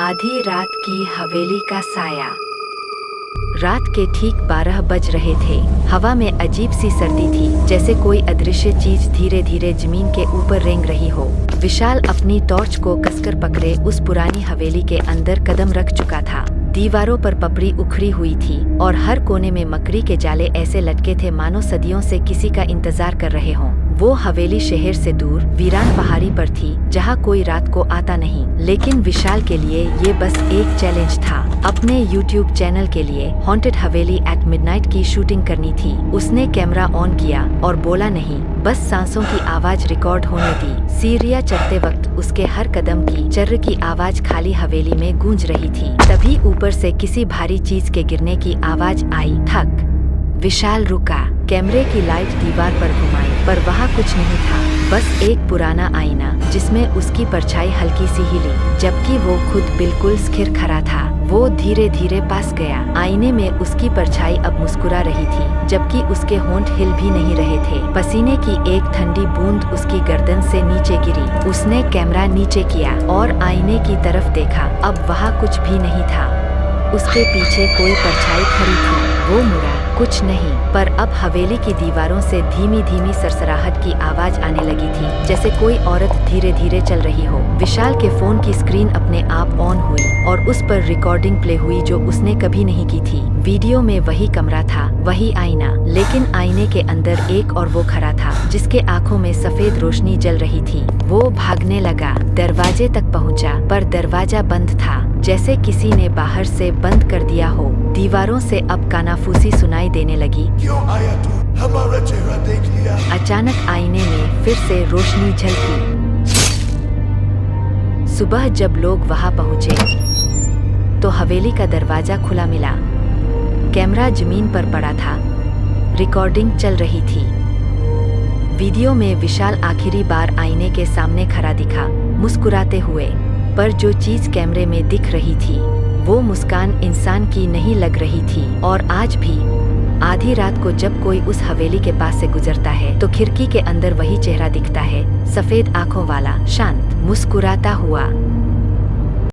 आधी रात की हवेली का साया। रात के ठीक 12 बज रहे थे। हवा में अजीब सी सर्दी थी, जैसे कोई अदृश्य चीज धीरे धीरे जमीन के ऊपर रेंग रही हो। विशाल अपनी टॉर्च को कसकर पकड़े उस पुरानी हवेली के अंदर कदम रख चुका था। दीवारों पर पपड़ी उखड़ी हुई थी और हर कोने में मकड़ी के जाले ऐसे लटके थे मानो सदियों से किसी का इंतजार कर रहे हों। वो हवेली शहर से दूर वीरान पहाड़ी पर थी, जहाँ कोई रात को आता नहीं। लेकिन विशाल के लिए ये बस एक चैलेंज था। अपने YouTube चैनल के लिए हॉन्टेड हवेली एट मिडनाइट की शूटिंग करनी थी। उसने कैमरा ऑन किया और बोला नहीं, बस सांसों की आवाज रिकॉर्ड होने दी। सीढ़ियाँ चढ़ते वक्त उसके हर कदम की चर्र की आवाज खाली हवेली में गूंज रही थी। तभी ऊपर से किसी भारी चीज के गिरने की आवाज आई। ठक। विशाल रुका, कैमरे की लाइट दीवार पर घुमाई, पर वहाँ कुछ नहीं था, बस एक पुराना आईना जिसमें उसकी परछाई हल्की सी हिली, जबकि वो खुद बिल्कुल स्थिर खड़ा था। वो धीरे धीरे पास गया। आईने में उसकी परछाई अब मुस्कुरा रही थी, जबकि उसके होंठ हिल भी नहीं रहे थे। पसीने की एक ठंडी बूंद उसकी गर्दन से नीचे गिरी। उसने कैमरा नीचे किया और आईने की तरफ देखा। अब वहाँ कुछ भी नहीं था। उसके पीछे कोई परछाई खड़ी थी। वो मुड़ा, कुछ नहीं, पर अब हवेली की दीवारों से धीमी धीमी सरसराहट की आवाज आने लगी थी, जैसे कोई औरत धीरे धीरे चल रही हो। विशाल के फोन की स्क्रीन अपने आप ऑन हुई और उस पर रिकॉर्डिंग प्ले हुई जो उसने कभी नहीं की थी। वीडियो में वही कमरा था, वही आईना, लेकिन आईने के अंदर एक और वो खड़ा था, जिसके आंखों में सफेद रोशनी जल रही थी। वो भागने लगा, दरवाजे तक पहुंचा, पर दरवाजा बंद था, जैसे किसी ने बाहर से बंद कर दिया हो। दीवारों से अब कानाफूसी सुनाई देने लगी। क्यों आया तू? हमारा चेहरा देख लिया। अचानक आईने में फिर से रोशनी झलकी। सुबह जब लोग वहां पहुंचे तो हवेली का दरवाजा खुला मिला। कैमरा जमीन पर पड़ा था, रिकॉर्डिंग चल रही थी। वीडियो में विशाल आखिरी बार आईने के सामने खड़ा दिखा, मुस्कुराते हुए, पर जो चीज कैमरे में दिख रही थी वो मुस्कान इंसान की नहीं लग रही थी। और आज भी आधी रात को जब कोई उस हवेली के पास से गुजरता है तो खिड़की के अंदर वही चेहरा दिखता है, सफेद आंखों वाला, शांत, मुस्कुराता हुआ।